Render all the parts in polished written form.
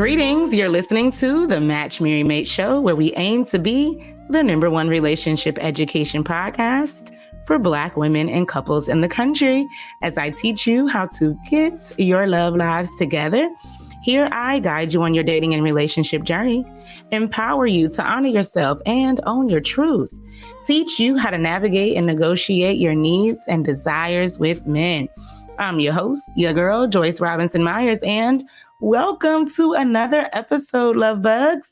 Greetings, you're listening to the Match Mary Mate Show, where we aim to be the #1 relationship education podcast for Black women and couples in the country, as I teach you how to get your love lives together. Here I guide you on your dating and relationship journey, empower you to honor yourself and own your truth, teach you how to navigate and negotiate your needs and desires with men. I'm your host, your girl, Joyce Robinson Myers, and welcome to another episode, Lovebugs.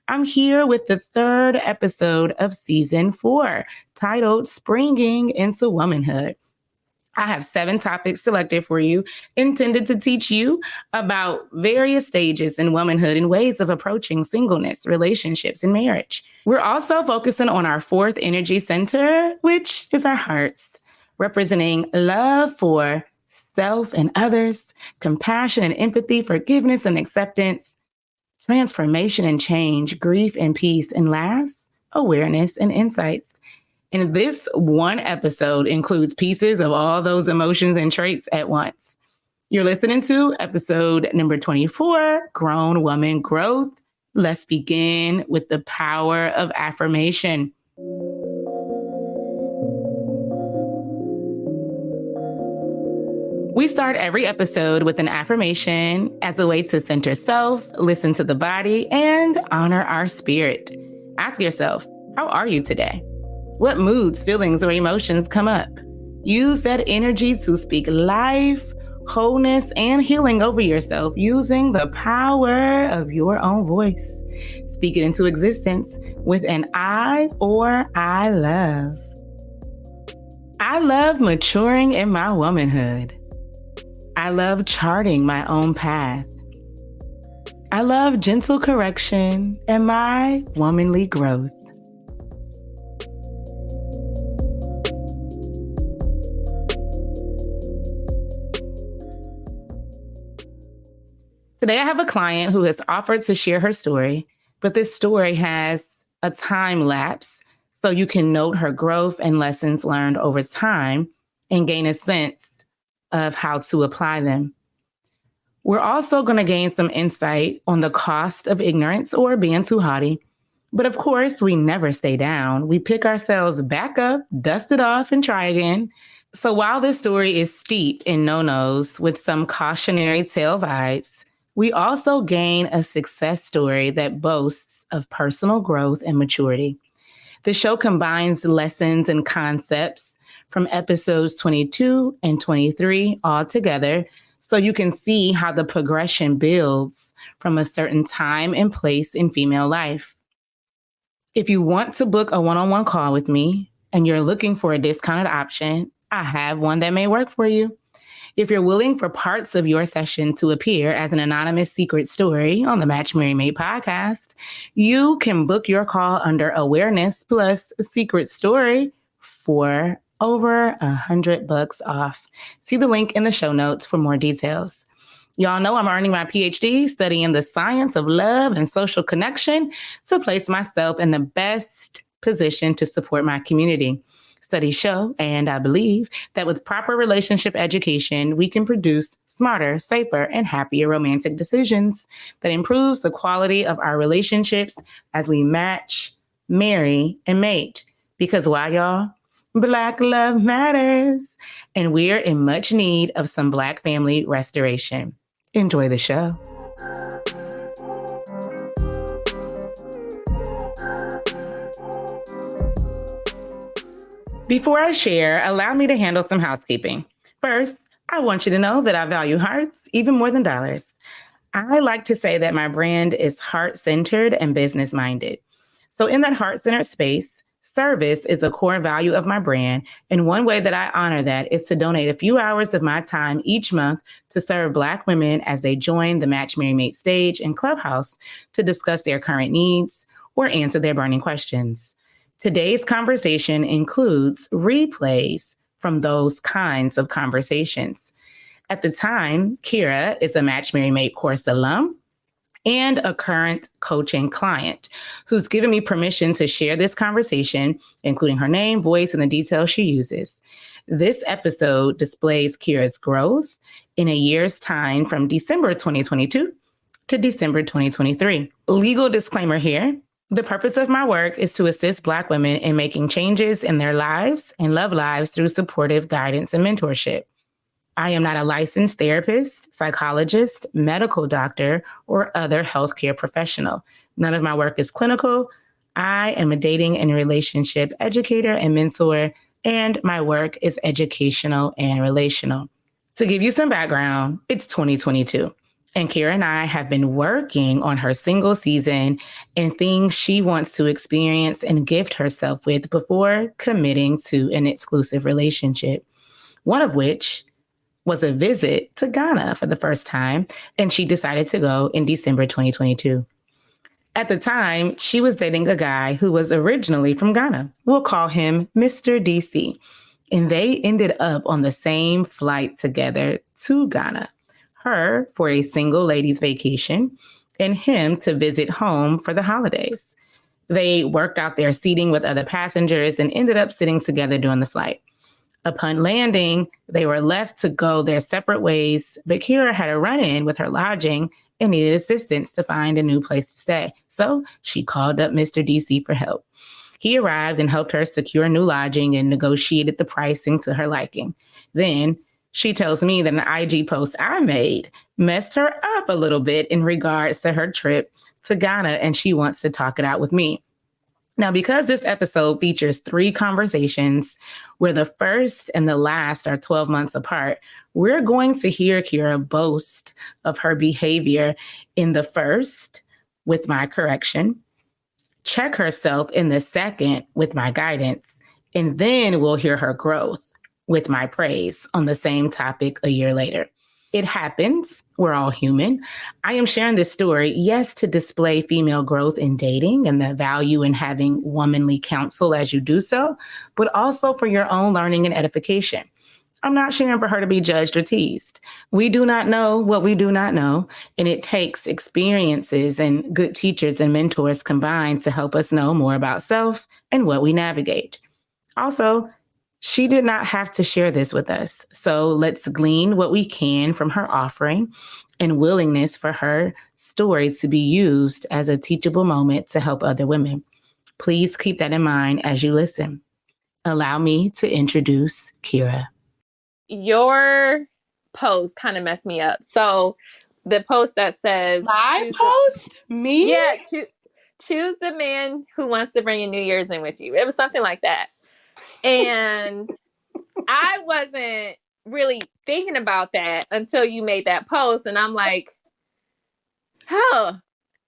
I'm here with the 3rd episode of season 4, titled Springing into Womanhood. I have 7 topics selected for you, intended to teach you about various stages in womanhood and ways of approaching singleness, relationships, and marriage. We're also focusing on our 4th energy center, which is our hearts, representing love for self and others, compassion and empathy, forgiveness and acceptance, transformation and change, grief and peace, and last, awareness and insights. And this one episode includes pieces of all those emotions and traits at once. You're listening to episode number 24, Grown Woman Growth. Let's begin with the power of affirmation. We start every episode with an affirmation as a way to center self, listen to the body, and honor our spirit. Ask yourself, how are you today? What moods, feelings, or emotions come up? Use that energy to speak life, wholeness, and healing over yourself using the power of your own voice. Speak it into existence with an I or I love. I love maturing in my womanhood. I love charting my own path. I love gentle correction and my womanly growth. Today, I have a client who has offered to share her story, but this story has a time lapse, so you can note her growth and lessons learned over time and gain a sense of how to apply them. We're also going to gain some insight on the cost of ignorance or being too haughty. But of course, we never stay down. We pick ourselves back up, dust it off, and try again. So while this story is steeped in no-nos with some cautionary tale vibes, we also gain a success story that boasts of personal growth and maturity. The show combines lessons and concepts from episodes 22 and 23 all together, so you can see how the progression builds from a certain time and place in female life. If you want to book a one-on-one call with me and you're looking for a discounted option, I have one that may work for you. If you're willing for parts of your session to appear as an anonymous secret story on the Match Mary Mate podcast, you can book your call under Awareness plus Secret Story for over $100 off. See the link in the show notes for more details. Y'all know I'm earning my PhD studying the science of love and social connection to place myself in the best position to support my community. Studies show, and I believe, that with proper relationship education, we can produce smarter, safer, and happier romantic decisions that improves the quality of our relationships as we match, marry, and mate. Because why, y'all? Black love matters, and we're in much need of some Black family restoration. Enjoy the show. Before I share, allow me to handle some housekeeping. First, I want you to know that I value hearts even more than dollars. I like to say that my brand is heart-centered and business-minded. So in that heart-centered space, service is a core value of my brand, and one way that I honor that is to donate a few hours of my time each month to serve Black women as they join the Match Mary Mate stage and Clubhouse to discuss their current needs or answer their burning questions. Today's conversation includes replays from those kinds of conversations. At the time, Kera is a Match Mary Mate course alum and a current coaching client who's given me permission to share this conversation, including her name, voice, and the details she uses. This episode displays Kera's growth in a year's time from December 2022 to December 2023. Legal disclaimer here. The purpose of my work is to assist Black women in making changes in their lives and love lives through supportive guidance and mentorship. I am not a licensed therapist, psychologist, medical doctor, or other healthcare professional. None of my work is clinical. I am a dating and relationship educator and mentor, and my work is educational and relational. To give you some background, it's 2022, and Kera and I have been working on her single season and things she wants to experience and gift herself with before committing to an exclusive relationship. One of which was a visit to Ghana for the first time, and she decided to go in December 2022. At the time, she was dating a guy who was originally from Ghana. We'll call him Mr. DC. And they ended up on the same flight together to Ghana. Her for a single ladies' vacation, and him to visit home for the holidays. They worked out their seating with other passengers and ended up sitting together during the flight. Upon landing, they were left to go their separate ways, but Kera had a run-in with her lodging and needed assistance to find a new place to stay. So she called up Mr. DC for help. He arrived and helped her secure new lodging and negotiated the pricing to her liking. Then she tells me that an IG post I made messed her up a little bit in regards to her trip to Ghana, and she wants to talk it out with me. Now, because this episode features 3 conversations where the first and the last are 12 months apart, we're going to hear Kera boast of her behavior in the first with my correction, check herself in the second with my guidance, and then we'll hear her growth with my praise on the same topic a year later. It happens. We're all human. I am sharing this story, yes, to display female growth in dating and the value in having womanly counsel as you do so, but also for your own learning and edification. I'm not sharing for her to be judged or teased. We do not know what we do not know, and it takes experiences and good teachers and mentors combined to help us know more about self and what we navigate. Also, she did not have to share this with us. So let's glean what we can from her offering and willingness for her story to be used as a teachable moment to help other women. Please keep that in mind as you listen. Allow me to introduce Kera. Your post kind of messed me up. So the post that says... My post? Me? Yeah, choose the man who wants to bring a New Year's in with you. It was something like that. And I wasn't really thinking about that until you made that post. And I'm like, oh,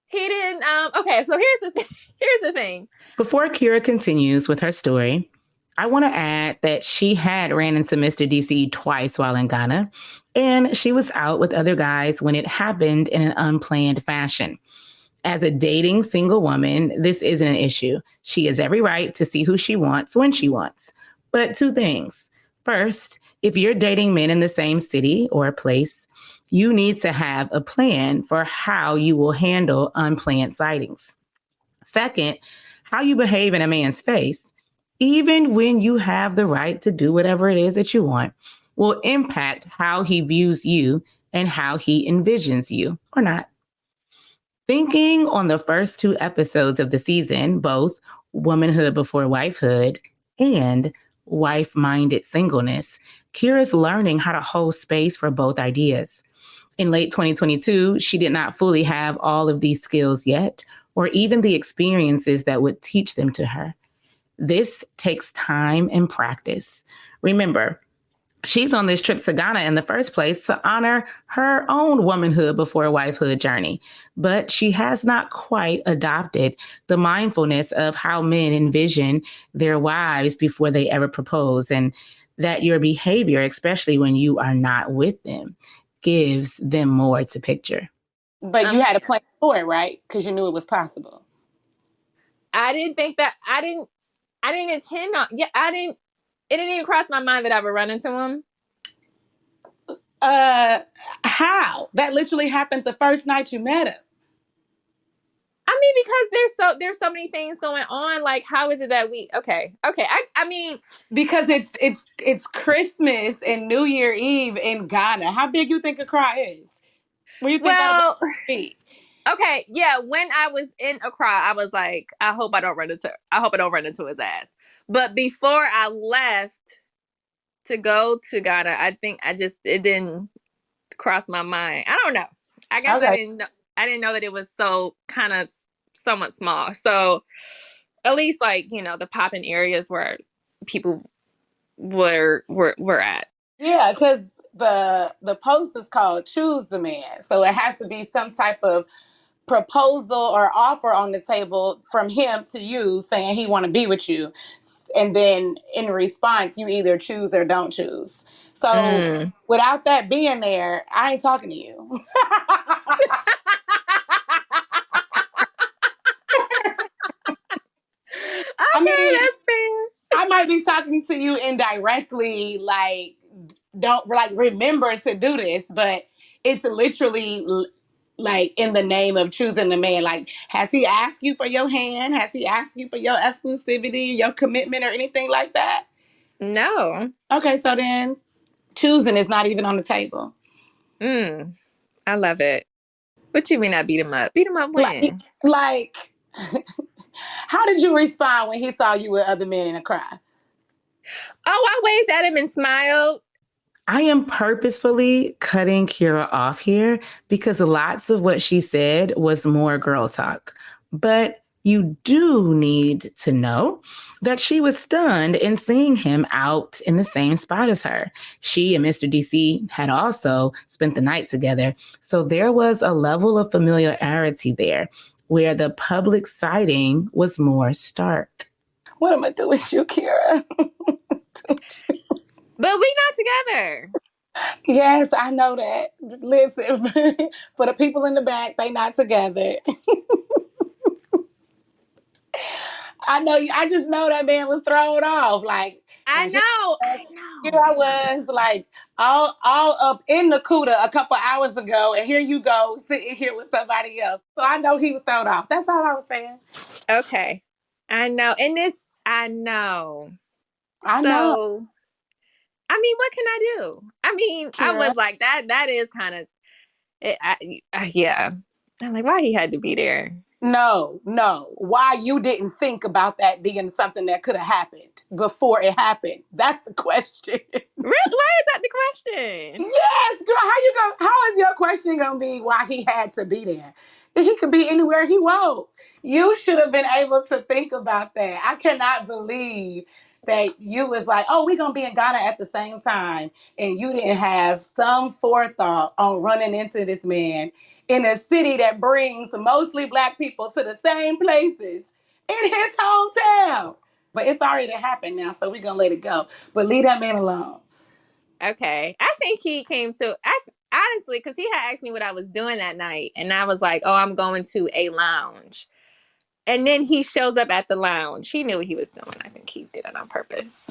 he didn't. Okay, so here's the thing. Before Kera continues with her story, I want to add that she had ran into Mr. DC twice while in Ghana, and she was out with other guys when it happened in an unplanned fashion. As a dating single woman, this isn't an issue. She has every right to see who she wants when she wants. But 2 things. First, if you're dating men in the same city or place, you need to have a plan for how you will handle unplanned sightings. Second, how you behave in a man's face, even when you have the right to do whatever it is that you want, will impact how he views you and how he envisions you or not. Thinking on the first 2 episodes of the season, both Womanhood Before Wifehood and Wife-Minded Singleness, Kera's learning how to hold space for both ideas. In late 2022, she did not fully have all of these skills yet, or even the experiences that would teach them to her. This takes time and practice. Remember, she's on this trip to Ghana in the first place to honor her own womanhood before wifehood journey, but she has not quite adopted the mindfulness of how men envision their wives before they ever propose, and that your behavior, especially when you are not with them, gives them more to picture. But you had a plan for it, right? Because you knew it was possible. I didn't think that. I didn't intend on. Yeah, I didn't. It didn't even cross my mind that I would run into him. How? That literally happened the first night you met him. I mean, because there's so many things going on. Like, how is it that we? Okay. I mean, because it's Christmas and New Year Eve in Ghana. How big you think Accra is? When you think about Well, feet. okay, yeah. When I was in Accra, I was like, I hope I don't run into his ass. But before I left to go to Ghana, I think it didn't cross my mind. I don't know. I guess Okay. I didn't know that it was so kind of somewhat small. So at least like, the popping areas where people were at. Yeah, because the post is called "Choose the Man," so it has to be some type of proposal or offer on the table from him to you, saying he want to be with you, and then in response, you either choose or don't choose. So Mm. without that being there, I ain't talking to you. I Okay, mean, that's fair. I might be talking to you indirectly, like, don't like remember to do this, but it's literally like in the name of choosing the man. Like, has he asked you for your hand? Has he asked you for your exclusivity, your commitment, or anything like that? No. Okay, so then choosing is not even on the table. Mm. I love it. What you mean I beat him up? Beat him up Like, when? like, how did you respond when he saw you with other men in a crowd? Oh, I waved at him and smiled. I am purposefully cutting Kira off here because lots of what she said was more girl talk. But you do need to know that she was stunned in seeing him out in the same spot as her. She and Mr. DC had also spent the night together. So there was a level of familiarity there where the public sighting was more stark. What am I doing with you, Kira? But we not together. Yes, I know that. Listen, for the people in the back, they not together. I know you. I just know that man was thrown off. I And here, know. was- I here know. I was, like all up in the CUDA a couple hours ago, and here you go sitting here with somebody else. So I know he was thrown off. That's all I was saying. Okay. I know. I know. I know, So, I mean, what can I do? I mean, I Kira. was like, that is kind of, yeah. I'm like, why he had to be there? No, no. Why you didn't think about that being something that could have happened before it happened? That's the question. Really? Why is that the question? Yes, girl. How is your question gonna be why he had to be there? He could be anywhere he wants. You should have been able to think about that. I cannot believe that you was like, oh, we're gonna be in Ghana at the same time, and you didn't have some forethought on running into this man in a city that brings mostly black people to the same places in his hometown. But it's already happened now, so we're gonna let it go. But leave that man alone. Okay. I think he came to, honestly, because he had asked me what I was doing that night. And I was like, oh, I'm going to a lounge. And then he shows up at the lounge. He knew what he was doing. I think he did it on purpose.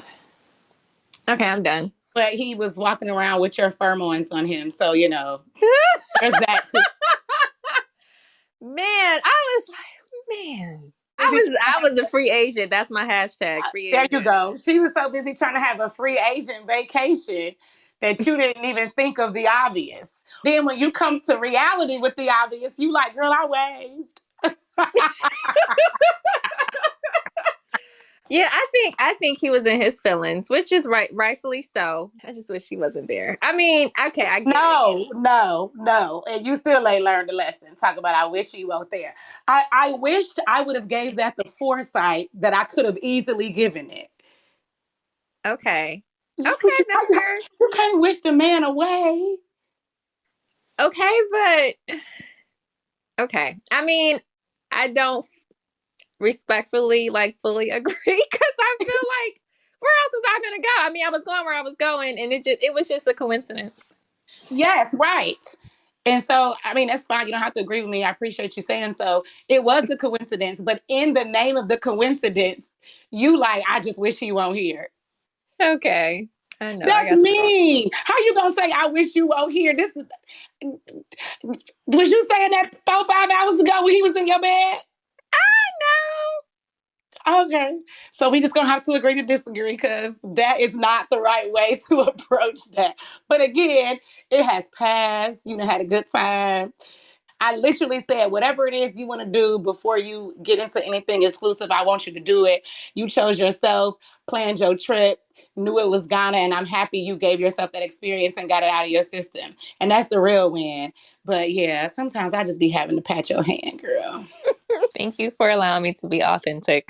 Okay, I'm done. But he was walking around with your pheromones on him. So, there's that too. Man, I was like, man. Busy I was a free agent. That's my hashtag, free There you agent. go. She was so busy trying to have a free agent vacation that you didn't even think of the obvious. Then when you come to reality with the obvious, you like, girl, I waved. Yeah, I think he was in his feelings, which is rightfully so. I just wish he wasn't there. I mean, okay, I get it. No, no, no. And you still ain't learned the lesson. Talk about I wish you weren't there. I wished I would have gave that the foresight that I could have easily given it. Okay. You, Okay, that's you, fair. you can't wish the man away. Okay, but okay. I mean, I don't respectfully like fully agree because I feel like where else was I gonna go? I mean, I was going where I was going, and it was just a coincidence. Yes, right. And so, I mean, that's fine. You don't have to agree with me. I appreciate you saying so. It was a coincidence, but in the name of the coincidence, you like, I just wish he won't here. Okay, I know. I That's got some. mean. How you gonna say I wish you won't here? This is was you saying that 4, 5 hours ago when he was in your bed? I know. Okay. So we just gonna have to agree to disagree because that is not the right way to approach that. But again, it has passed. You know, had a good time. I literally said, whatever it is you want to do before you get into anything exclusive, I want you to do it. You chose yourself, planned your trip, knew it was Ghana, and I'm happy you gave yourself that experience and got it out of your system. And that's the real win. But yeah, sometimes I just be having to pat your hand, girl. Thank you for allowing me to be authentic.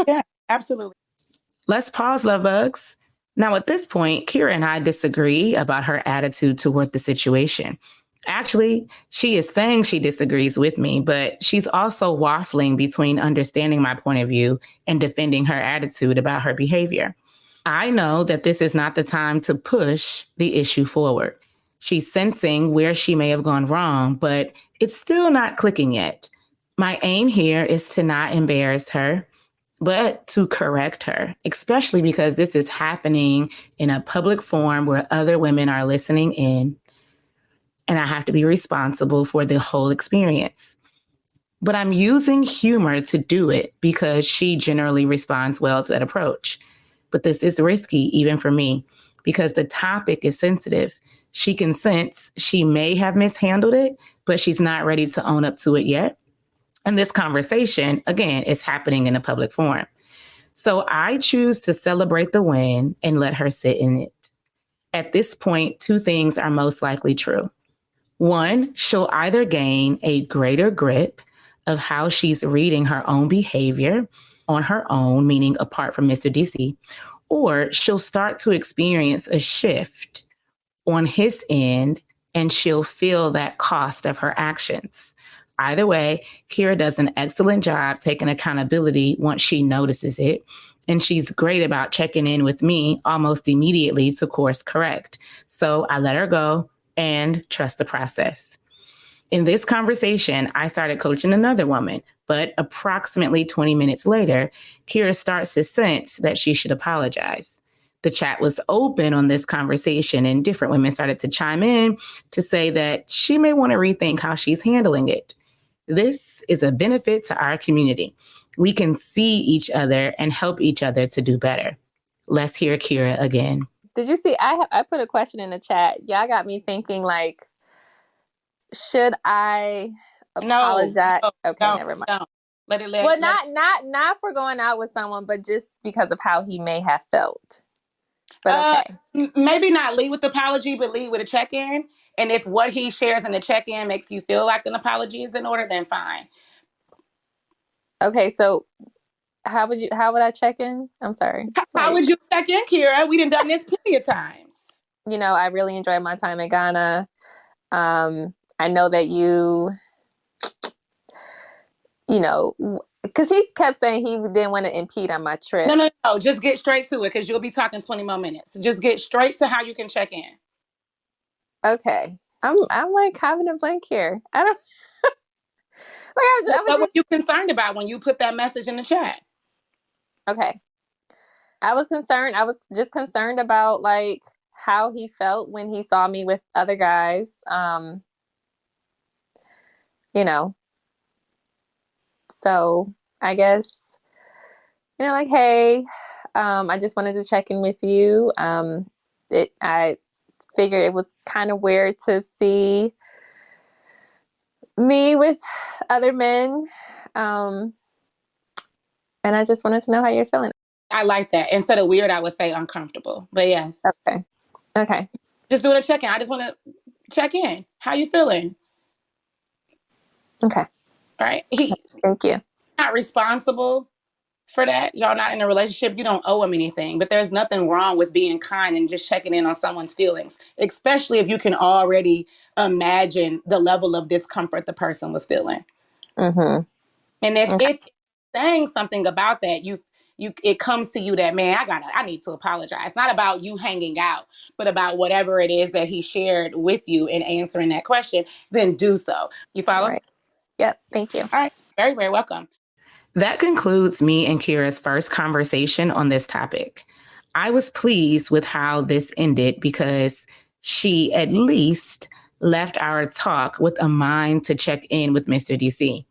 Yeah, absolutely. Let's pause, Lovebugs. Now, at this point, Kera and I disagree about her attitude toward the situation. Actually, she is saying she disagrees with me, but she's also waffling between understanding my point of view and defending her attitude about her behavior. I know that this is not the time to push the issue forward. She's sensing where she may have gone wrong, but it's still not clicking yet. My aim here is to not embarrass her, but to correct her, especially because this is happening in a public forum where other women are listening in, and I have to be responsible for the whole experience. But I'm using humor to do it because she generally responds well to that approach. But this is risky, even for me, because the topic is sensitive. She can sense she may have mishandled it, but she's not ready to own up to it yet. And this conversation, again, is happening in a public forum. So I choose to celebrate the win and let her sit in it. At this point, two things are most likely true. One, she'll either gain a greater grip of how she's reading her own behavior on her own, meaning apart from Mr. DC, or she'll start to experience a shift on his end and she'll feel that cost of her actions. Either way, Kera does an excellent job taking accountability once she notices it. And she's great about checking in with me almost immediately to course correct. So I let her go and trust the process. In this conversation, I started coaching another woman, but approximately 20 minutes later, Kera starts to sense that she should apologize. The chat was open on this conversation, and different women started to chime in to say that she may want to rethink how she's handling it. This is a benefit to our community. We can see each other and help each other to do better. Let's hear Kera again. Did you see? I put a question in the chat. Y'all got me thinking, like, should I apologize? No, okay, never mind. Don't. Let it let. Well, let not for going out with someone, but just because of how he may have felt. But okay, maybe not lead with the apology, but lead with a check-in. And if what he shares in the check-in makes you feel like an apology is in order, then fine. Okay, so how would I check in? I'm sorry. How would you check in, Kera? We done this plenty of times. You know, I really enjoyed my time in Ghana. I know that you know, because he kept saying he didn't want to impede on my trip. No. Just get straight to it because you'll be talking 20 more minutes. Just get straight to how you can check in. Okay. I'm like having a blank here. I don't What were you concerned about when you put that message in the chat? Okay. I was concerned. I was just concerned about like how he felt when he saw me with other guys. You know. So I guess, you know, like, hey, I just wanted to check in with you. I figured it was kind of weird to see me with other men. And I just wanted to know how you're feeling. I like that. Instead of weird, I would say uncomfortable. But yes. Okay. Just doing a check-in. I just want to check in. How you feeling? Okay. All right. Thank you. Not responsible for that. Y'all not in a relationship. You don't owe him anything. But there's nothing wrong with being kind and just checking in on someone's feelings, especially if you can already imagine the level of discomfort the person was feeling. Mm-hmm. And if saying something about that, it comes to you that, man, I need to apologize. It's not about you hanging out, but about whatever it is that he shared with you and answering that question, then do so. You follow? Right. Yep. Thank you. All right. Very, very welcome. That concludes me and Kera's first conversation on this topic. I was pleased with how this ended because she at least left our talk with a mind to check in with Mr. DC.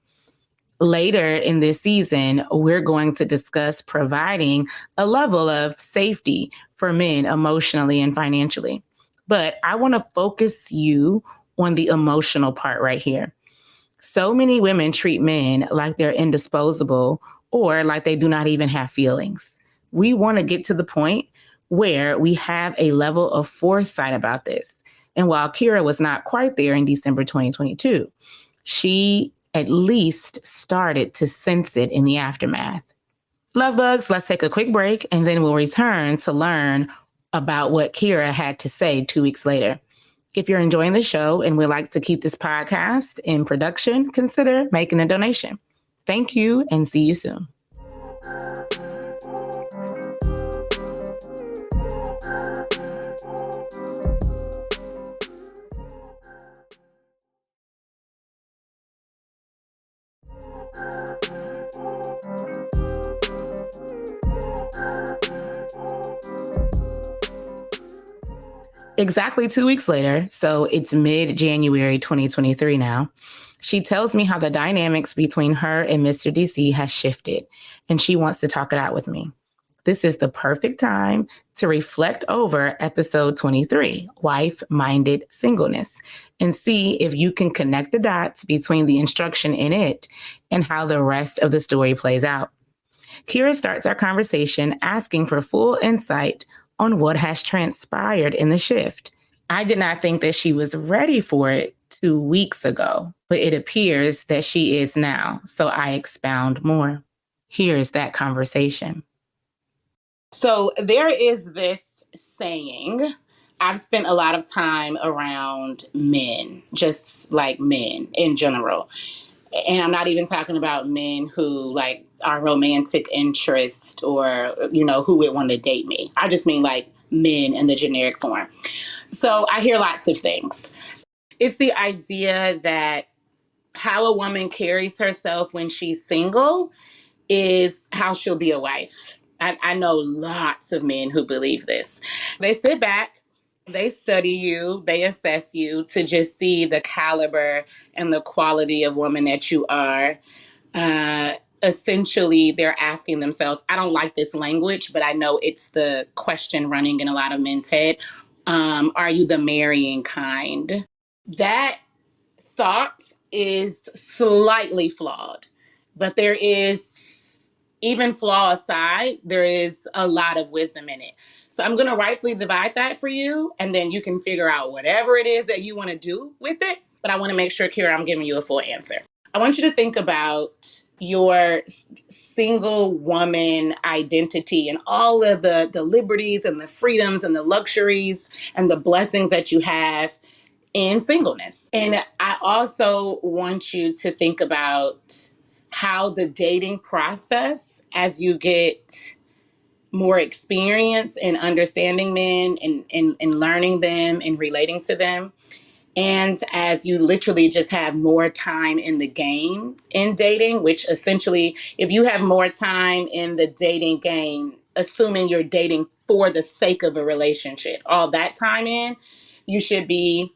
Later in this season, we're going to discuss providing a level of safety for men emotionally and financially. But I want to focus you on the emotional part right here. So many women treat men like they're indisposable or like they do not even have feelings. We want to get to the point where we have a level of foresight about this. And while Kera was not quite there in December 2022, she at least started to sense it in the aftermath. Lovebugs, let's take a quick break and then we'll return to learn about what Kera had to say 2 weeks later. If you're enjoying the show and would like to keep this podcast in production, consider making a donation. Thank you and see you soon. Exactly 2 weeks later, so it's mid-January 2023 now, she tells me how the dynamics between her and Mr. DC has shifted, and she wants to talk it out with me. This is the perfect time to reflect over episode 23, Wife-Minded Singleness, and see if you can connect the dots between the instruction in it and how the rest of the story plays out. Kera starts our conversation asking for full insight on what has transpired in the shift. I did not think that she was ready for it 2 weeks ago, but it appears that she is now. So I expound more. Here's that conversation. So there is this saying. I've spent a lot of time around men, just like men in general. And I'm not even talking about men who like are romantic interest or, who would want to date me. I just mean like men in the generic form. So I hear lots of things. It's the idea that how a woman carries herself when she's single is how she'll be a wife. I know lots of men who believe this. They sit back, they study you, they assess you to just see the caliber and the quality of woman that you are. Essentially, they're asking themselves, I don't like this language, but I know it's the question running in a lot of men's head. Are you the marrying kind? That thought is slightly flawed, but there is, even flaw aside, there is a lot of wisdom in it. So I'm going to rightfully divide that for you, and then you can figure out whatever it is that you want to do with it. But I want to make sure, Kera, I'm giving you a full answer. I want you to think about your single woman identity and all of the liberties and the freedoms and the luxuries and the blessings that you have in singleness. And I also want you to think about how the dating process, as you get more experience in understanding men and learning them and relating to them, and as you literally just have more time in the game in dating, which essentially, if you have more time in the dating game, assuming you're dating for the sake of a relationship, all that time in, you should be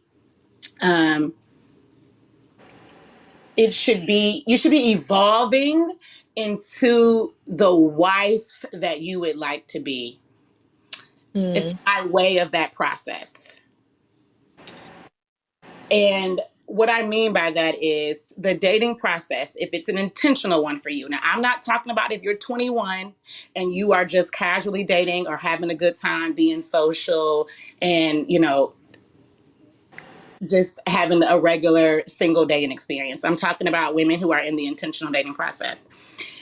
you should be evolving into the wife that you would like to be. It's by way of that process. And what I mean by that is the dating process, if it's an intentional one for you. Now, I'm not talking about if you're 21 and you are just casually dating or having a good time being social and, just having a regular single dating experience. I'm talking about women who are in the intentional dating process.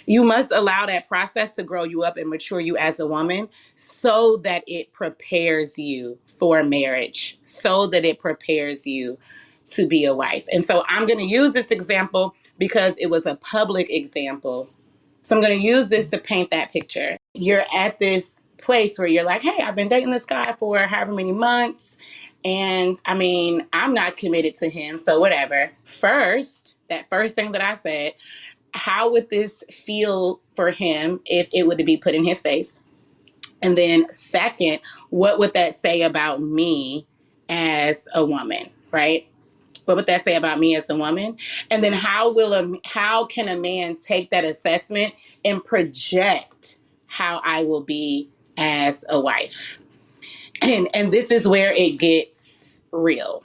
You must allow that process to grow you up and mature you as a woman so that it prepares you for marriage, so that it prepares you to be a wife. And so I'm going to use this example because it was a public example. So I'm going to use this to paint that picture. You're at this place where you're like, hey, I've been dating this guy for however many months. And I mean, I'm not committed to him. So whatever. That first thing that I said, how would this feel for him if it were to be put in his face? And then second, what would that say about me as a woman, right? What would that say about me as a woman? And then how can a man take that assessment and project how I will be as a wife? And this is where it gets real.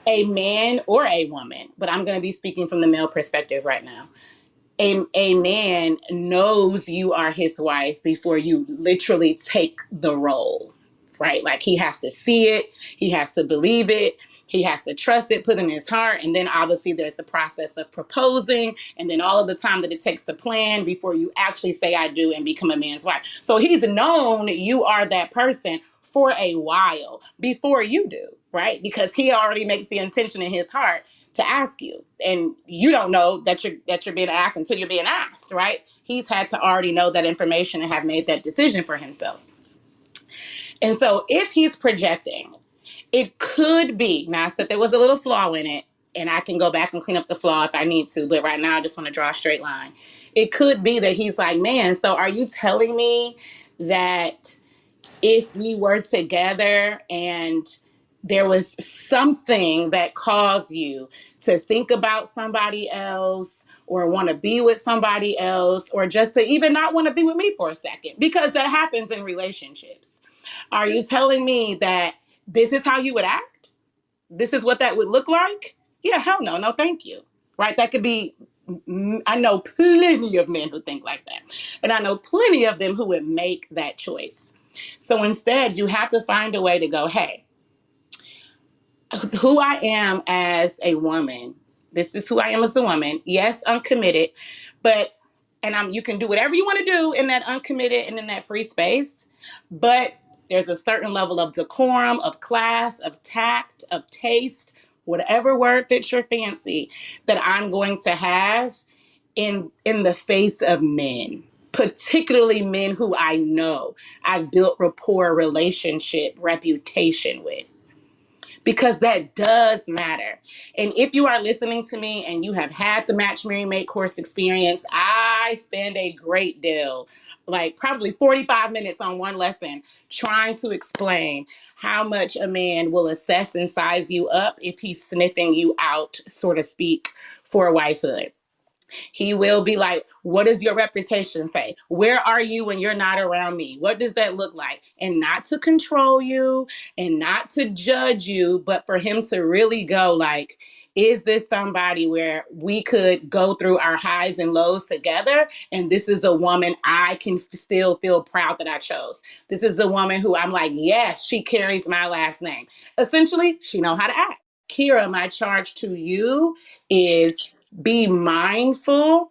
A man or a woman, but I'm going to be speaking from the male perspective right now. A man knows you are his wife before you literally take the role, right? Like he has to see it, he has to believe it, he has to trust it, put it in his heart. And then obviously there's the process of proposing and then all of the time that it takes to plan before you actually say I do and become a man's wife. So he's known you are that person for a while before you do, right? Because he already makes the intention in his heart to ask you, and you don't know that you're being asked until you're being asked, right? He's had to already know that information and have made that decision for himself. And so if he's projecting, it could be, now I said there was a little flaw in it, and I can go back and clean up the flaw if I need to, but right now I just want to draw a straight line. It could be that he's like, man, so are you telling me that if we were together and there was something that caused you to think about somebody else or want to be with somebody else or just to even not want to be with me for a second, because that happens in relationships. Are you telling me that this is how you would act? This is what that would look like? Yeah, hell no, no, thank you. Right? That could be, I know plenty of men who think like that. And I know plenty of them who would make that choice. So instead, you have to find a way to go, hey, who I am as a woman. This is who I am as a woman. Yes, uncommitted, but you can do whatever you want to do in that uncommitted and in that free space, but there's a certain level of decorum, of class, of tact, of taste, whatever word fits your fancy that I'm going to have in the face of men, particularly men who I know I've built rapport, relationship, reputation with, because that does matter. And if you are listening to me and you have had the Match Marry Mate course experience, I spend a great deal, like probably 45 minutes on one lesson, trying to explain how much a man will assess and size you up if he's sniffing you out, so to speak, for wifehood. He will be like, what does your reputation say? Where are you when you're not around me? What does that look like? And not to control you and not to judge you, but for him to really go like, is this somebody where we could go through our highs and lows together? And this is a woman I can still feel proud that I chose. This is the woman who I'm like, yes, she carries my last name. Essentially, she know how to act. Kera, my charge to you is be mindful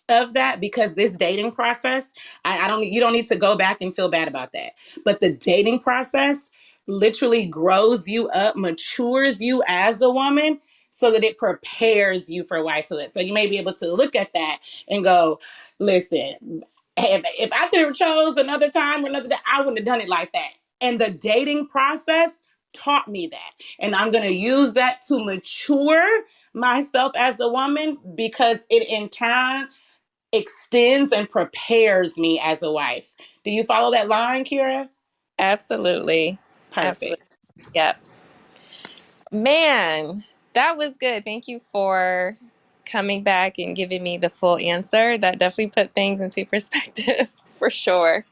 of that, because this dating process, I don't, you don't need to go back and feel bad about that. But the dating process literally grows you up, matures you as a woman so that it prepares you for wifehood. So you may be able to look at that and go, listen, if I could have chose another time or another day, I wouldn't have done it like that. And the dating process taught me that. And I'm going to use that to mature myself as a woman, because it in turn extends and prepares me as a wife. Do you follow that line, Kera? Absolutely. Absolutely. Perfect. Yep. Man, that was good. Thank you for coming back and giving me the full answer. That definitely put things into perspective for sure.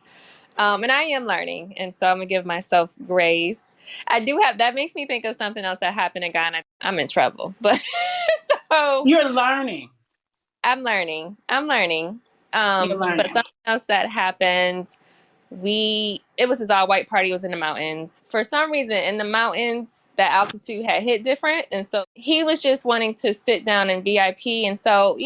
And I am learning, and so I'm gonna give myself grace. I do have, that makes me think of something else that happened in Ghana. I'm in trouble, but so You're learning. I'm learning. I'm learning. You're But learning. something else that happened, it was this all white party. It was in the mountains. For some reason, in the mountains, the altitude had hit different, and so he was just wanting to sit down in VIP. And so,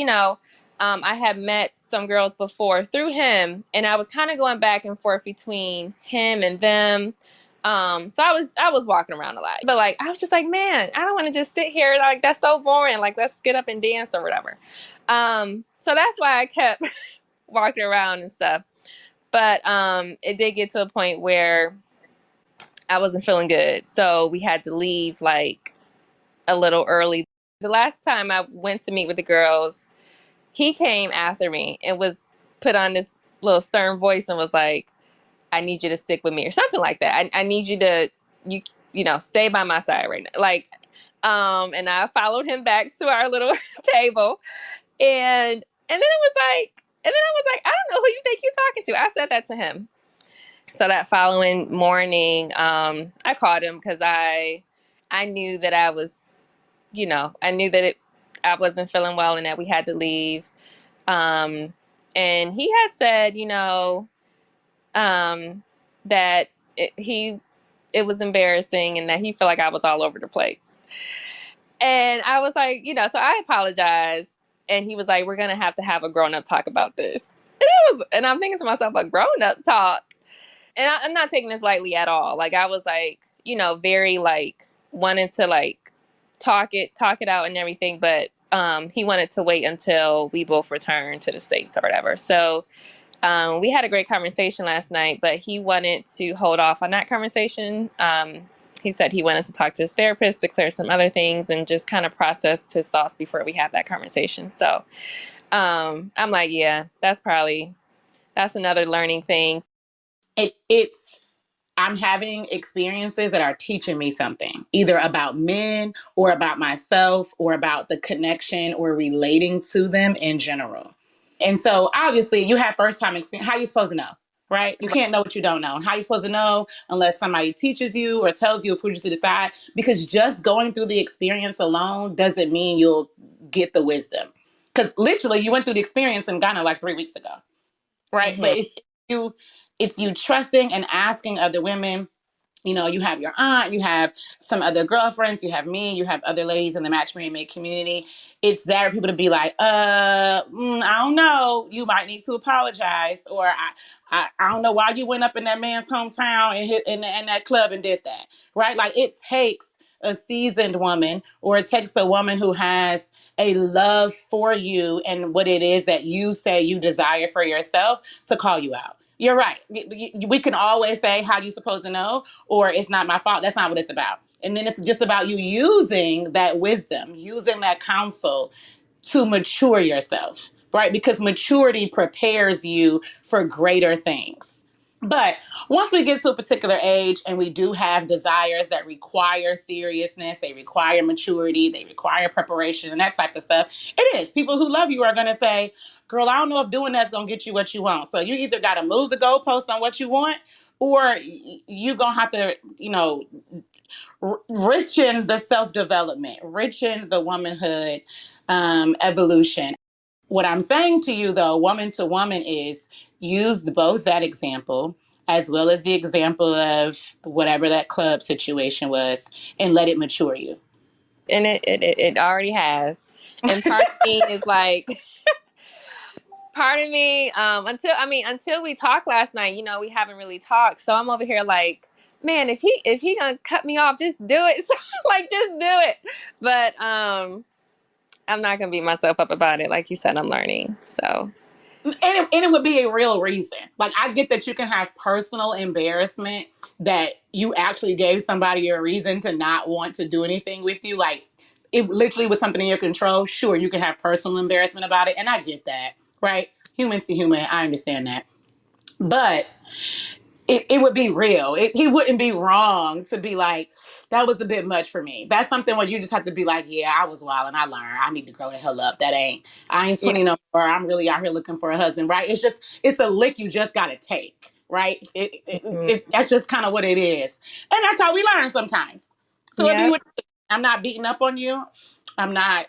I had met some girls before through him, and I was kind of going back and forth between him and them. So I was walking around a lot, but like I was just like, man, I don't want to just sit here. Like that's so boring. Like let's get up and dance or whatever. So that's why I kept walking around and stuff. But it did get to a point where I wasn't feeling good. So we had to leave like a little early. The last time I went to meet with the girls, he came after me and was put on this little stern voice and was like, I need you to stick with me or something like that. I need you to, stay by my side right now. Like, and I followed him back to our little table. And then I was like, I don't know who you think you're talking to. I said that to him. So that following morning, I called him because I knew that I knew that I wasn't feeling well and that we had to leave. And he had said, that it was embarrassing and that he felt like I was all over the place. And I was like, so I apologized. And he was like, we're going to have a grown up talk about this. And I'm thinking to myself, a grown up talk. And I'm not taking this lightly at all. Like, I was like, very like wanting to like talk it out and everything. But he wanted to wait until we both returned to the States or whatever. So we had a great conversation last night, but he wanted to hold off on that conversation. He said he wanted to talk to his therapist to clear some other things and just kind of process his thoughts before we have that conversation. So I'm like, yeah, that's another learning thing. I'm having experiences that are teaching me something, either about men or about myself or about the connection or relating to them in general. And so obviously you have first time experience. How are you supposed to know? Right? You can't know what you don't know. And how are you supposed to know unless somebody teaches you or tells you or pushes you to the side? Because just going through the experience alone doesn't mean you'll get the wisdom. Because literally you went through the experience in Ghana like 3 weeks ago. Right? Mm-hmm. But it's you trusting and asking other women. You have your aunt, you have some other girlfriends, you have me, you have other ladies in the Match Made and Made community. It's there for people to be like, I don't know. You might need to apologize. Or I don't know why you went up in that man's hometown and hit in that club and did that. Right? Like, it takes a seasoned woman, or it takes a woman who has a love for you and what it is that you say you desire for yourself to call you out. You're right. We can always say, how you supposed to know? Or it's not my fault. That's not what it's about. And then it's just about you using that wisdom, using that counsel to mature yourself, right? Because maturity prepares you for greater things. But once we get to a particular age and we do have desires that require seriousness, they require maturity, they require preparation and that type of stuff, it is. People who love you are going to say, girl, I don't know if doing that's going to get you what you want. So you either got to move the goalpost on what you want, or you're going to have to, richen the self-development, richen the womanhood evolution. What I'm saying to you, though, woman to woman, is use both that example as well as the example of whatever that club situation was, and let it mature you. And it already has. And part of me is like, until we talked last night, we haven't really talked. So I'm over here like, man, if he gonna cut me off, just do it. So, like, just do it. But I'm not gonna beat myself up about it. Like you said, I'm learning. So. And it would be a real reason. Like, I get that you can have personal embarrassment that you actually gave somebody a reason to not want to do anything with you. Like, it literally was something in your control. Sure, you can have personal embarrassment about it. And I get that, right? Human to human, I understand that. But it would be real. He wouldn't be wrong to be like, that was a bit much for me. That's something where you just have to be like, yeah, I was wild and I learned. I need to grow the hell up. I ain't 20 no more. I'm really out here looking for a husband, right? It's a lick you just got to take, right? That's just kind of what it is. And that's how we learn sometimes. So it'd be I'm not beating up on you. I'm not,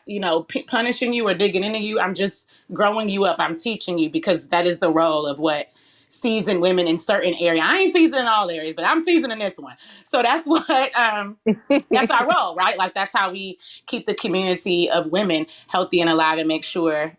punishing you or digging into you. I'm just growing you up. I'm teaching you, because that is the role of what seasoned women in certain areas. I ain't seasoned in all areas, but I'm seasoned in this one. So that's what that's our role, right? Like, that's how we keep the community of women healthy and alive and make sure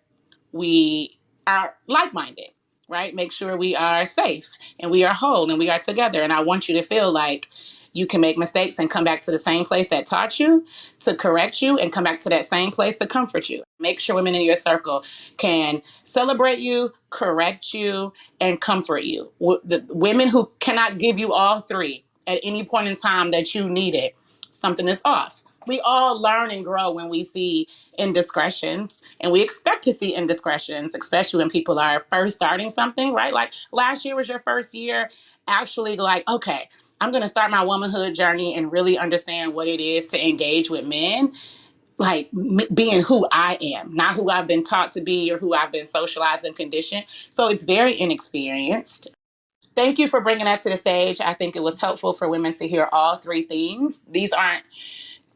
we are like-minded, right? Make sure we are safe and we are whole and we are together. And I want you to feel like you can make mistakes and come back to the same place that taught you to correct you, and come back to that same place to comfort you. Make sure women in your circle can celebrate you, correct you, and comfort you. The women who cannot give you all three at any point in time that you need it, something is off. We all learn and grow when we see indiscretions, and we expect to see indiscretions, especially when people are first starting something, right? Like, last year was your first year actually, like, okay, I'm going to start my womanhood journey and really understand what it is to engage with men, like being who I am, not who I've been taught to be or who I've been socialized and conditioned. So it's very inexperienced. Thank you for bringing that to the stage. I think it was helpful for women to hear all three things. These aren't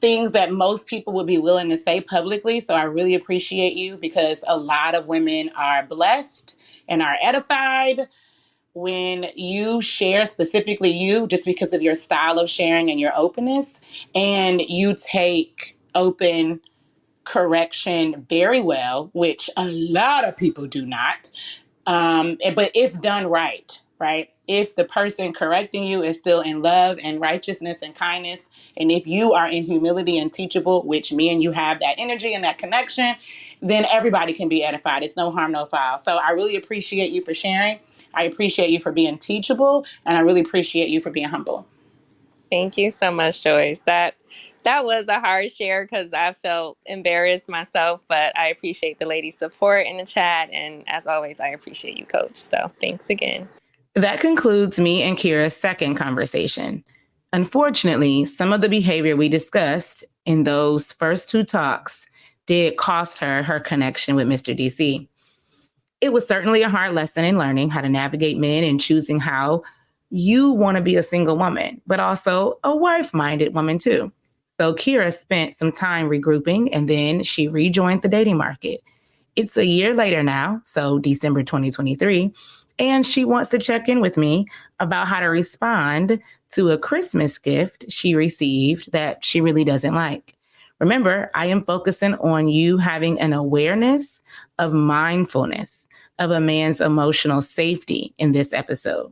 things that most people would be willing to say publicly. So I really appreciate you, because a lot of women are blessed and are edified when you share, specifically you, just because of your style of sharing and your openness, and you take open correction very well, which a lot of people do not. But if done right, right? If the person correcting you is still in love and righteousness and kindness, and if you are in humility and teachable, which me and you have that energy and that connection, then everybody can be edified. It's no harm, no foul. So I really appreciate you for sharing. I appreciate you for being teachable, and I really appreciate you for being humble. Thank you so much, Joyce. That was a hard share because I felt embarrassed myself, but I appreciate the ladies' support in the chat. And as always, I appreciate you, Coach. So thanks again. That concludes me and Kira's second conversation. Unfortunately, some of the behavior we discussed in those first two talks did cost her her connection with Mr. DC. It was certainly a hard lesson in learning how to navigate men and choosing how you want to be a single woman, but also a wife-minded woman too. So Kira spent some time regrouping, and then she rejoined the dating market. It's a year later now, so December 2023, and she wants to check in with me about how to respond to a Christmas gift she received that she really doesn't like. Remember, I am focusing on you having an awareness of mindfulness of a man's emotional safety in this episode.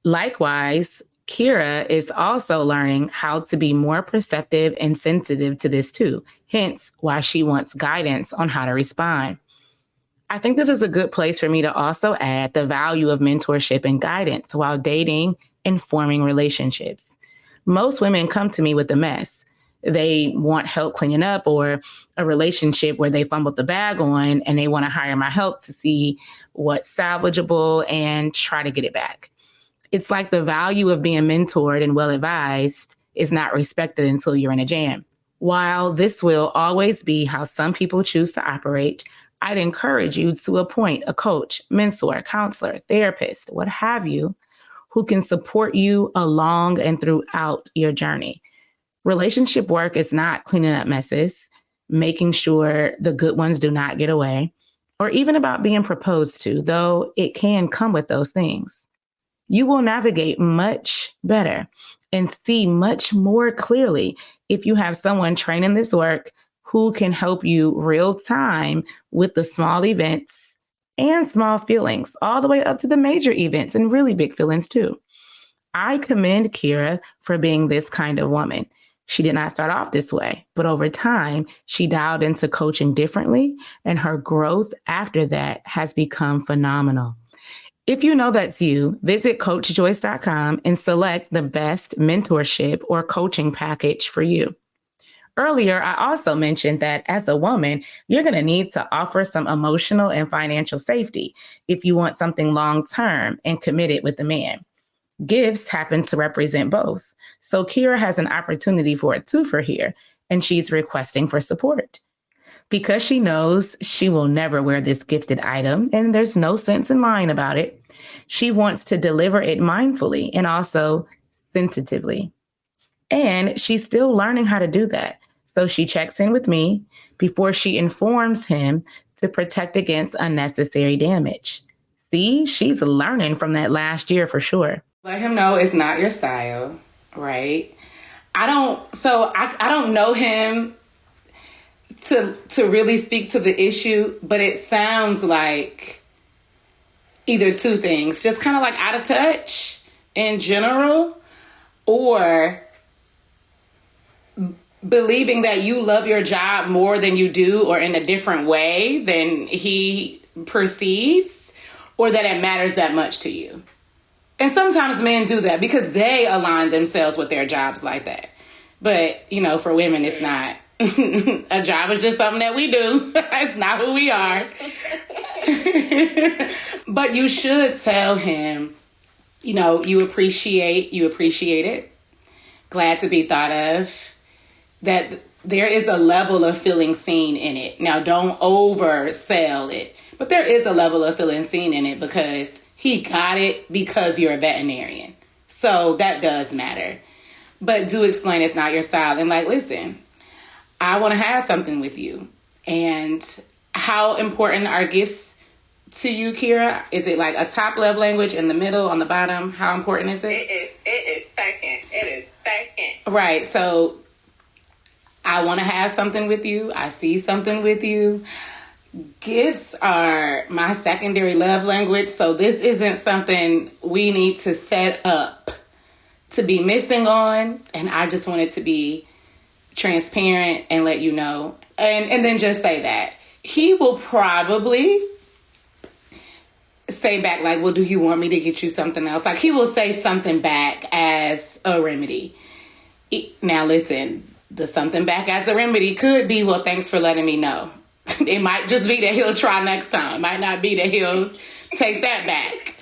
Likewise, Kira is also learning how to be more perceptive and sensitive to this too, hence why she wants guidance on how to respond. I think this is a good place for me to also add the value of mentorship and guidance while dating and forming relationships. Most women come to me with a mess. They want help cleaning up, or a relationship where they fumbled the bag on, and they want to hire my help to see what's salvageable and try to get it back. It's like the value of being mentored and well advised is not respected until you're in a jam. While this will always be how some people choose to operate, I'd encourage you to appoint a coach, mentor, counselor, therapist, what have you, who can support you along and throughout your journey. Relationship work is not cleaning up messes, making sure the good ones do not get away, or even about being proposed to, though it can come with those things. You will navigate much better and see much more clearly if you have someone training this work who can help you real time with the small events and small feelings, all the way up to the major events and really big feelings too. I commend Kira for being this kind of woman. She did not start off this way, but over time, she dialed into coaching differently, and her growth after that has become phenomenal. If you know that's you, visit CoachJoyce.com and select the best mentorship or coaching package for you. Earlier, I also mentioned that as a woman, you're going to need to offer some emotional and financial safety if you want something long-term and committed with a man. Gifts happen to represent both. So Kira has an opportunity for a twofer here, and she's requesting for support. Because she knows she will never wear this gifted item, and there's no sense in lying about it, she wants to deliver it mindfully and also sensitively. And she's still learning how to do that. So she checks in with me before she informs him to protect against unnecessary damage. See, she's learning from that last year for sure. Let him know it's not your style, right? I don't know him to really speak to the issue, but it sounds like either two things, just kind of like out of touch in general, or believing that you love your job more than you do, or in a different way than he perceives, or that it matters that much to you. And sometimes men do that because they align themselves with their jobs like that. But, for women, it's not. A job is just something that we do. It's not who we are. But you should tell him you appreciate it. Glad to be thought of. That there is a level of feeling seen in it. Now, don't oversell it, but there is a level of feeling seen in it because he got it because you're a veterinarian. So that does matter. But do explain it's not your style. And like, listen, I want to have something with you. And how important are gifts to you, Kera? Is it like a top love language, in the middle, on the bottom? How important is it? It is second. It is second. Right. So I want to have something with you. I see something with you. Gifts are my secondary love language. So this isn't something we need to set up to be missing on. And I just want it to be transparent and let you know. And then just say that. He will probably say back like, well, do you want me to get you something else? Like, he will say something back as a remedy. Now, listen, the something back as a remedy could be, well, thanks for letting me know. It might just be that he'll try next time. It might not be that he'll take that back.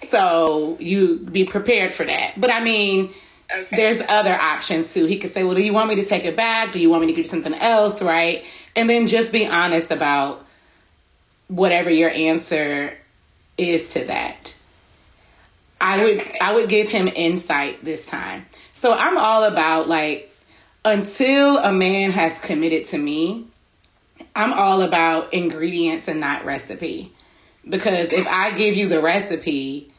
So you be prepared for that. But I mean, okay, there's other options too. He could say, well, do you want me to take it back? Do you want me to get you something else? Right? And then just be honest about whatever your answer is to that. I would give him insight this time. So I'm all about, like, until a man has committed to me, I'm all about ingredients and not recipe. Because if I give you the recipe,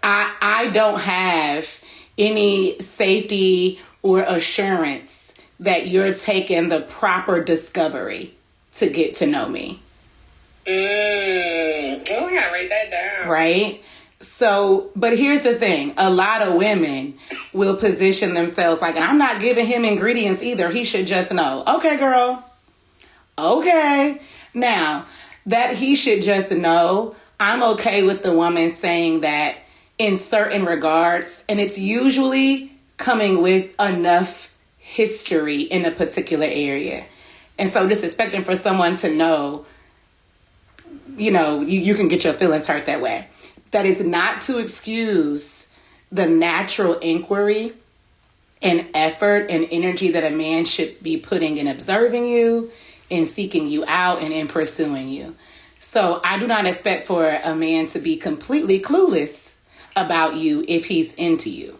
I don't have any safety or assurance that you're taking the proper discovery to get to know me. Oh, I gotta write that down. Right? So, but here's the thing. A lot of women will position themselves like, I'm not giving him ingredients either. He should just know. Okay, girl. Okay. Now, that he should just know, I'm okay with the woman saying that in certain regards, and it's usually coming with enough history in a particular area. And so just expecting for someone to know, you can get your feelings hurt that way. That is not to excuse the natural inquiry and effort and energy that a man should be putting in observing you, in seeking you out, and in pursuing you. So I do not expect for a man to be completely clueless about you if he's into you.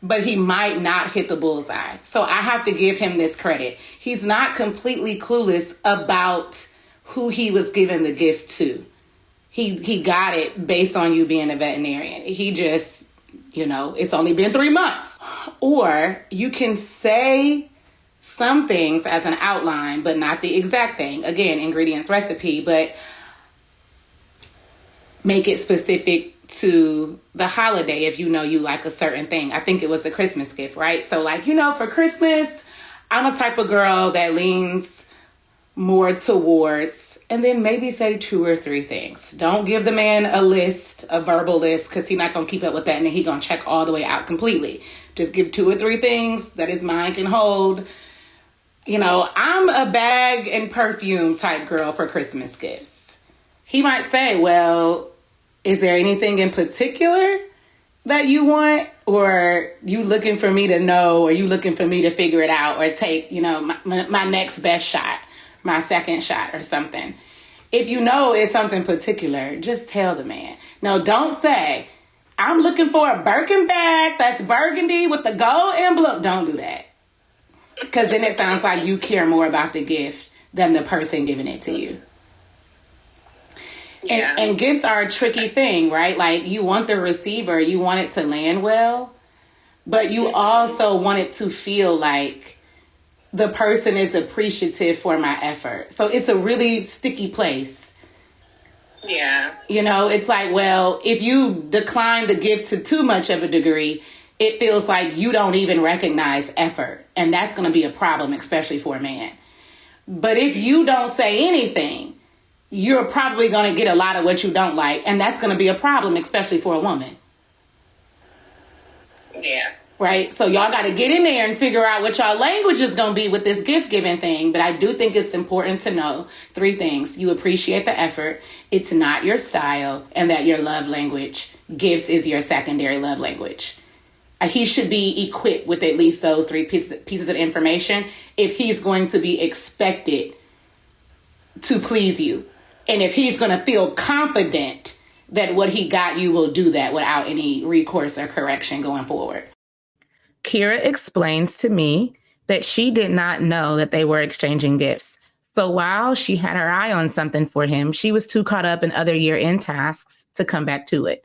But he might not hit the bullseye. So I have to give him this credit. He's not completely clueless about who he was given the gift to. He got it based on you being a veterinarian. He just, it's only been 3 months. Or you can say some things as an outline, but not the exact thing. Again, ingredients, recipe, but make it specific to the holiday if you like a certain thing. I think it was the Christmas gift, right? So for Christmas, I'm a type of girl that leans more towards, and then maybe say 2 or 3 things. Don't give the man a verbal list, because he's not going to keep up with that, and then he's going to check all the way out completely. Just give 2 or 3 things that his mind can hold. I'm a bag and perfume type girl for Christmas gifts. He might say, well, is there anything in particular that you want? Or you looking for me to know, or you looking for me to figure it out, or take, my next best shot, my second shot or something. If it's something particular, just tell the man. No, don't say, I'm looking for a Birkin bag that's burgundy with the gold emblem. Don't do that. Because then it sounds like you care more about the gift than the person giving it to you. Yeah. And gifts are a tricky thing, right? Like, you want the receiver, you want it to land well, but you also want it to feel like the person is appreciative for my effort. So it's a really sticky place. Yeah. It's like, well, if you decline the gift to too much of a degree, it feels like you don't even recognize effort. And that's going to be a problem, especially for a man. But if you don't say anything, you're probably going to get a lot of what you don't like. And that's going to be a problem, especially for a woman. Yeah. Right? So y'all got to get in there and figure out what y'all language is going to be with this gift giving thing. But I do think it's important to know 3 things. You appreciate the effort. It's not your style. And that your love language gifts is your secondary love language. He should be equipped with at least those 3 pieces of information if he's going to be expected to please you. And if he's going to feel confident that what he got you will do that without any recourse or correction going forward. Kera explains to me that she did not know that they were exchanging gifts. So while she had her eye on something for him, she was too caught up in other year-end tasks to come back to it.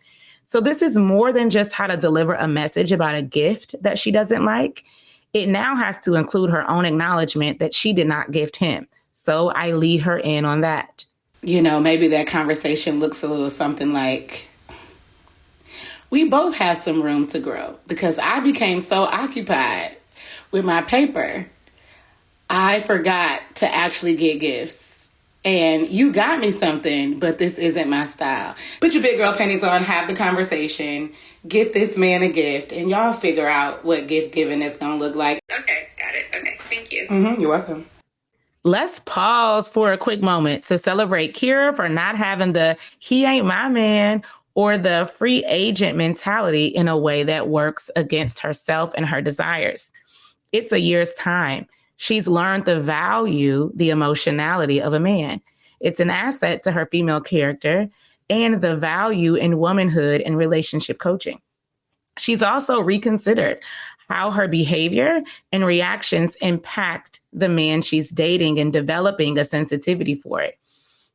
So this is more than just how to deliver a message about a gift that she doesn't like. It now has to include her own acknowledgement that she did not gift him. So I lead her in on that. You know, maybe that conversation looks a little something like, we both have some room to grow because I became so occupied with my paper, I forgot to actually get gifts. And you got me something, but this isn't my style. Put your big girl panties on, have the conversation, get this man a gift, and y'all figure out what gift giving is going to look like. Okay, got it. Okay, thank you. You're welcome. Let's pause for a quick moment to celebrate Kera for not having the he ain't my man or the free agent mentality in a way that works against herself and her desires. It's a year's time. She's learned the value, the emotionality of a man. It's an asset to her female character and the value in womanhood and relationship coaching. She's also reconsidered how her behavior and reactions impact the man she's dating and developing a sensitivity for it.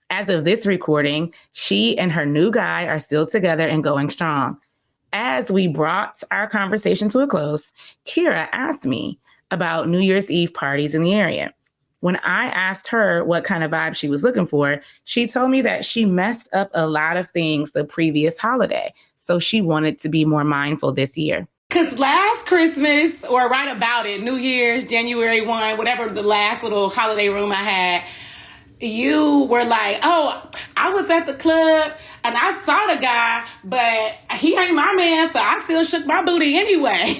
As of this recording, she and her new guy are still together and going strong. As we brought our conversation to a close, Kera asked me about New Year's Eve parties in the area. When I asked her what kind of vibe she was looking for, she told me that she messed up a lot of things the previous holiday. So she wanted to be more mindful this year. Because last Christmas, or right about it, New Year's, January 1, whatever the last little holiday room I had, you were like, oh, I was at the club and I saw the guy, but he ain't my man, so I still shook my booty anyway.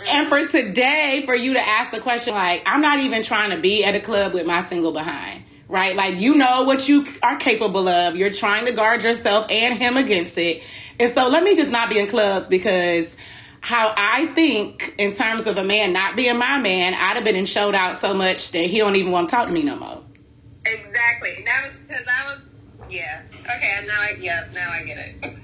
And for today, for you to ask the question, like, I'm not even trying to be at a club with my single behind, right? Like, you know what you are capable of. You're trying to guard yourself and him against it. And so let me just not be in clubs because how I think in terms of a man not being my man, I'd have been showed out so much that he don't even want to talk to me no more. Exactly. That was because yeah. Okay, now I get it.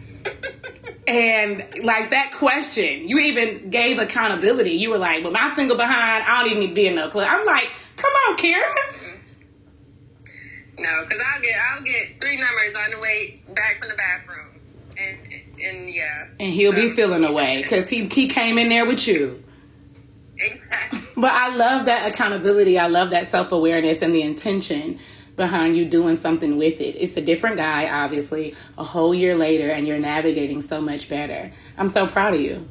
And like that question, you even gave accountability. You were like, with my single behind, I don't even need to be in no club. I'm like, come on, Kera. No, because I'll get 3 numbers on the way back from the bathroom. And yeah. And he'll be feeling away because he came in there with you. Exactly. But I love that accountability. I love that self-awareness and the intention behind you doing something with it. It's a different guy, obviously, a whole year later, and you're navigating so much better. I'm so proud of you.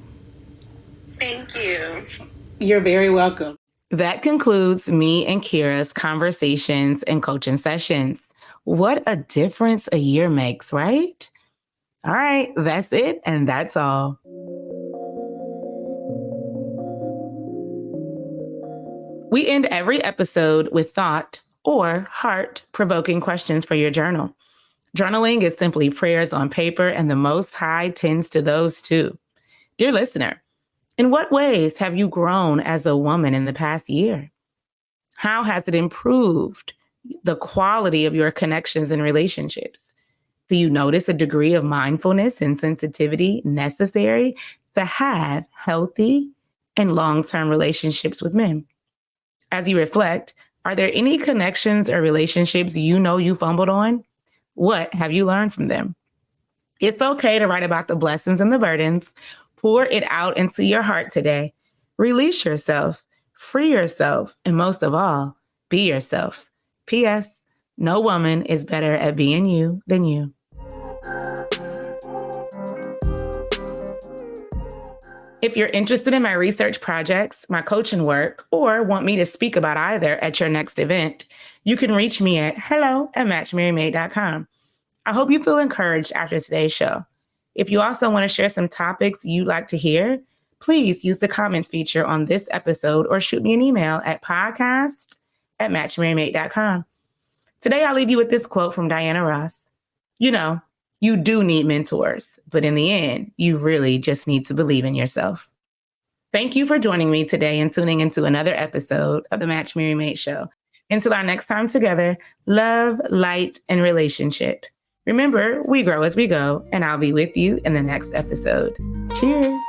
Thank you. You're very welcome. That concludes me and Kera's conversations and coaching sessions. What a difference a year makes, right? All right, that's it, and that's all. We end every episode with thought or heart-provoking questions for your journal. Journaling is simply prayers on paper, and the Most High tends to those too. Dear listener, in what ways have you grown as a woman in the past year? How has it improved the quality of your connections and relationships? Do you notice a degree of mindfulness and sensitivity necessary to have healthy and long-term relationships with men? As you reflect, are there any connections or relationships you know you fumbled on? What have you learned from them? It's okay to write about the blessings and the burdens. Pour it out into your heart today. Release yourself, free yourself, and most of all, be yourself. P.S. No woman is better at being you than you. If you're interested in my research projects, my coaching work, or want me to speak about either at your next event, you can reach me at hello@matchmarymaid.com. I hope you feel encouraged after today's show. If you also want to share some topics you'd like to hear, please use the comments feature on this episode or shoot me an email at podcast@matchmarymaid.com. Today, I'll leave you with this quote from Diana Ross. You know, You do need mentors, but in the end, you really just need to believe in yourself. Thank you for joining me today and tuning into another episode of the Match Me Remate Show. Until our next time together, love, light, and relationship. Remember, we grow as we go, and I'll be with you in the next episode. Cheers.